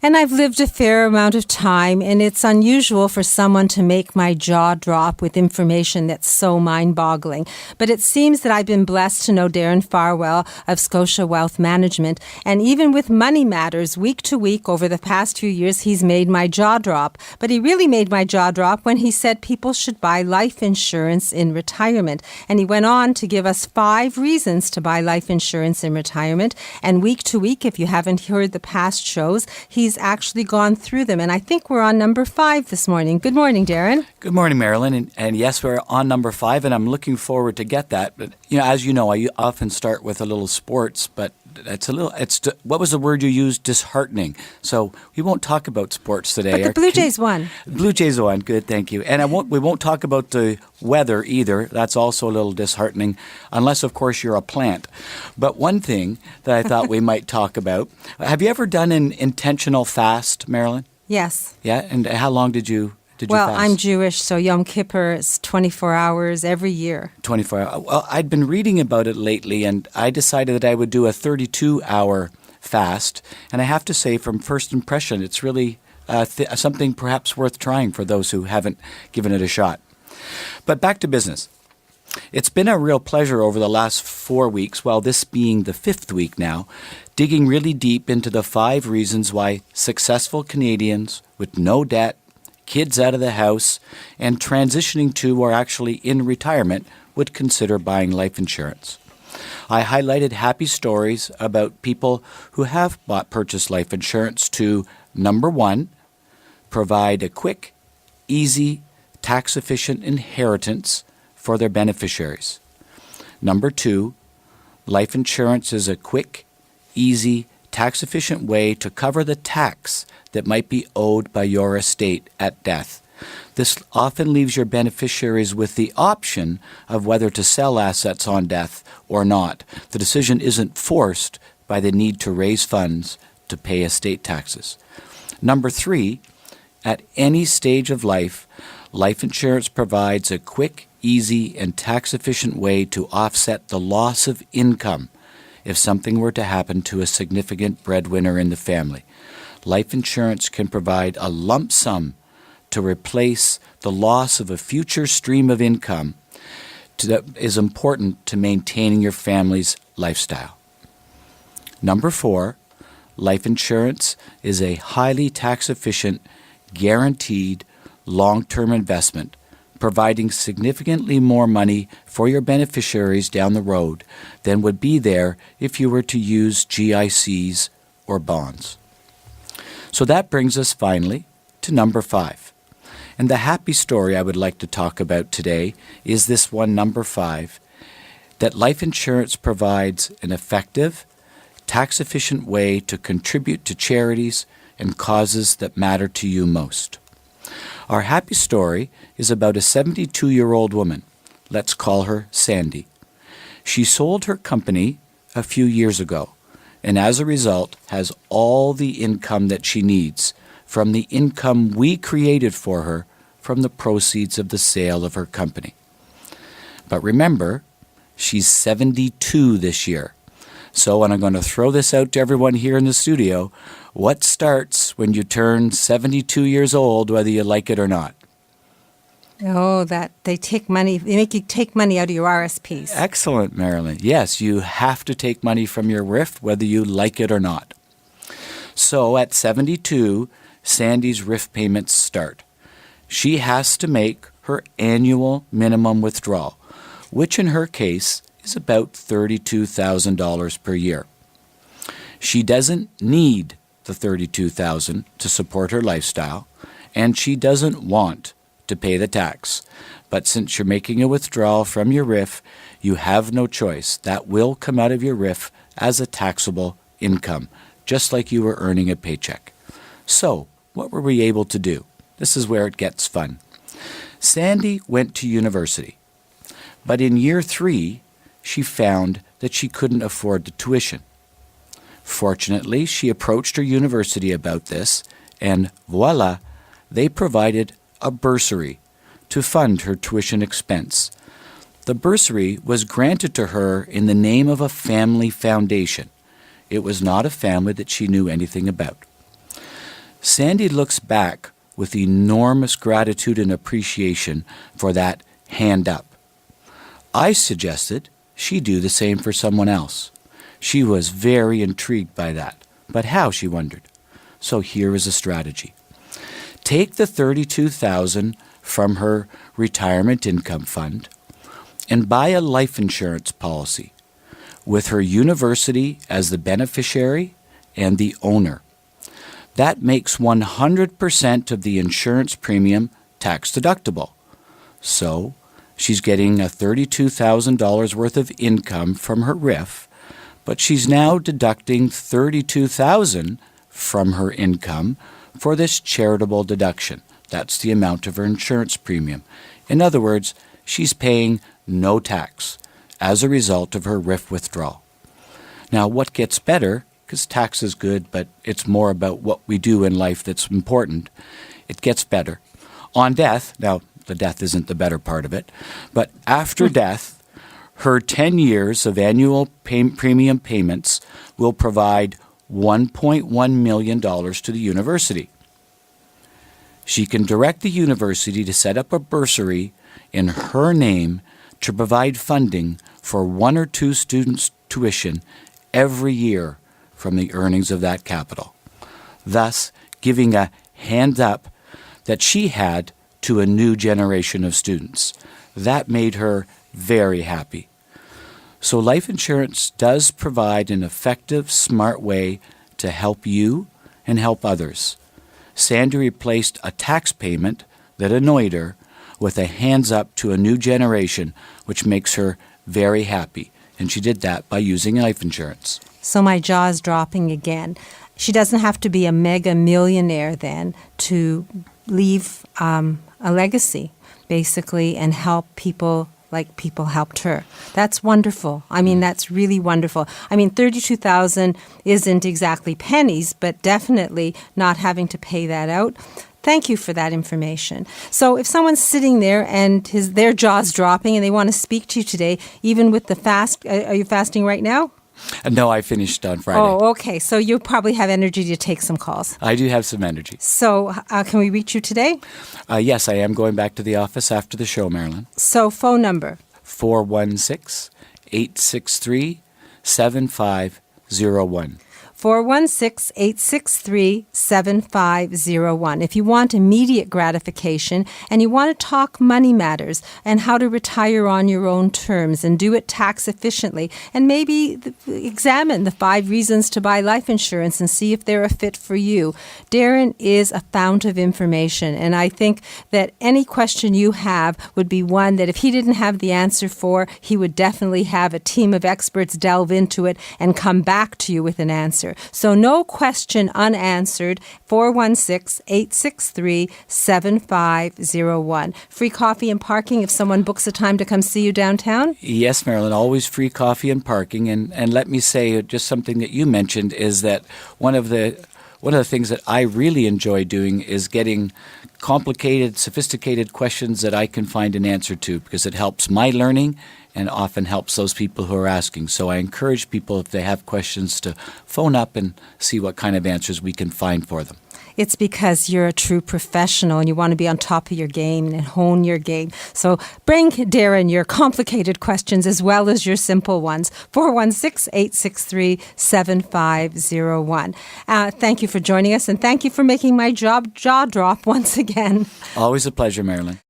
And I've lived a fair amount of time, and it's unusual for someone to make my jaw drop with information that's so mind-boggling. But it seems that I've been blessed to know Darren Farwell of Scotia Wealth Management, and even with money matters, week to week over the past few years, he's made my jaw drop. But he really made my jaw drop when he said people should buy life insurance in retirement. And he went on to give us 5 reasons to buy life insurance in retirement. And week to week, if you haven't heard the past shows, he's actually gone through them. And I think we're on number 5 this morning. Good morning, Darren. Good morning, Marilyn. And yes, we're on number 5, and I'm looking forward to get that. But, as you know, I often start with a little sports, but what was the word you used? Disheartening. So we won't talk about sports today. But the Blue Jays won. Blue Jays won. Good, thank you. And we won't talk about the weather either. That's also a little disheartening, unless, of course, you're a plant. But one thing that I thought we might talk about, have you ever done an intentional fast, Marilyn? Yes. Yeah? And how long did you fast? I'm Jewish, so Yom Kippur is 24 hours every year. 24 hours. Well, I'd been reading about it lately, and I decided that I would do a 32-hour fast. And I have to say, from first impression, it's really something perhaps worth trying for those who haven't given it a shot. But back to business. It's been a real pleasure over the last 4 weeks, while this being the 5th week now, digging really deep into the 5 reasons why successful Canadians with no debt, kids out of the house, and transitioning to or actually in retirement would consider buying life insurance. I highlighted happy stories about people who have purchased life insurance to, number 1, provide a quick, easy, tax-efficient inheritance for their beneficiaries. Number 2, life insurance is a quick, easy, tax-efficient way to cover the tax that might be owed by your estate at death. This often leaves your beneficiaries with the option of whether to sell assets on death or not. The decision isn't forced by the need to raise funds to pay estate taxes. Number 3, at any stage of life, life insurance provides a quick, easy, and tax-efficient way to offset the loss of income if something were to happen to a significant breadwinner in the family. Life insurance can provide a lump sum to replace the loss of a future stream of income that is important to maintaining your family's lifestyle. Number 4, life insurance is a highly tax-efficient, guaranteed, long-term investment, providing significantly more money for your beneficiaries down the road than would be there if you were to use GICs or bonds. So that brings us finally to number 5. And the happy story I would like to talk about today is this one, number 5, that life insurance provides an effective, tax-efficient way to contribute to charities and causes that matter to you most. Our happy story is about a 72-year-old woman. Let's call her Sandy. She sold her company a few years ago, and as a result has all the income that she needs from the income we created for her from the proceeds of the sale of her company. But remember, she's 72 this year. So, and I'm going to throw this out to everyone here in the studio, what starts when you turn 72 years old, whether you like it or not? Oh, that they make you take money out of your RSPs. Excellent, Marilyn. Yes, you have to take money from your RIF, whether you like it or not. So at 72, Sandy's RIF payments start. She has to make her annual minimum withdrawal, which in her case is about $32,000 per year. She doesn't need the $32,000 to support her lifestyle, and she doesn't want to pay the tax. But since you're making a withdrawal from your RIF, you have no choice. That will come out of your RIF as a taxable income, just like you were earning a paycheck. So, what were we able to do? This is where it gets fun. Sandy went to university, but in year 3, she found that she couldn't afford the tuition. Fortunately, she approached her university about this, and voila, they provided a bursary to fund her tuition expense. The bursary was granted to her in the name of a family foundation. It was not a family that she knew anything about. Sandy looks back with enormous gratitude and appreciation for that hand up. I suggested she do the same for someone else. She was very intrigued by that. But how, she wondered. So here is a strategy. Take the $32,000 from her retirement income fund and buy a life insurance policy with her university as the beneficiary and the owner. That makes 100% of the insurance premium tax deductible. So she's getting a $32,000 worth of income from her RIF, but she's now deducting $32,000 from her income for this charitable deduction. That's the amount of her insurance premium. In other words, she's paying no tax as a result of her RIF withdrawal. Now, what gets better, because tax is good, but it's more about what we do in life that's important, it gets better. On death, now the death isn't the better part of it, but after death, her 10 years of annual premium payments will provide $1.1 million to the university. She can direct the university to set up a bursary in her name to provide funding for 1 or 2 students' tuition every year from the earnings of that capital, thus giving a hand up that she had to a new generation of students. That made her very happy. So life insurance does provide an effective, smart way to help you and help others. Sandy replaced a tax payment that annoyed her with a hands up to a new generation, which makes her very happy. And she did that by using life insurance. So my jaw is dropping again. She doesn't have to be a mega millionaire then to leave a legacy, basically, and help people like people helped her. That's wonderful. I mean, that's really wonderful. I mean, $32,000 isn't exactly pennies, but definitely not having to pay that out. Thank you for that information. So if someone's sitting there and their jaw's dropping and they want to speak to you today, even with the fast, are you fasting right now? No, I finished on Friday. Oh, okay. So you probably have energy to take some calls. I do have some energy. So can we reach you today? Yes, I am going back to the office after the show, Marilyn. So phone number? 416-863-7501. 416-863-7501. If you want immediate gratification and you want to talk money matters and how to retire on your own terms and do it tax efficiently, and maybe examine the 5 reasons to buy life insurance and see if they're a fit for you, Darren is a fount of information. And I think that any question you have would be one that if he didn't have the answer for, he would definitely have a team of experts delve into it and come back to you with an answer. So no question unanswered, 416-863-7501. Free coffee and parking if someone books a time to come see you downtown? Yes, Marilyn, always free coffee and parking. And let me say just something that you mentioned is that one of the things that I really enjoy doing is getting complicated, sophisticated questions that I can find an answer to because it helps my learning and often helps those people who are asking. So I encourage people, if they have questions, to phone up and see what kind of answers we can find for them. It's because you're a true professional and you want to be on top of your game and hone your game. So bring Darren your complicated questions as well as your simple ones. 416-863-7501. Thank you for joining us and thank you for making my jaw drop once again. Always a pleasure, Marilyn.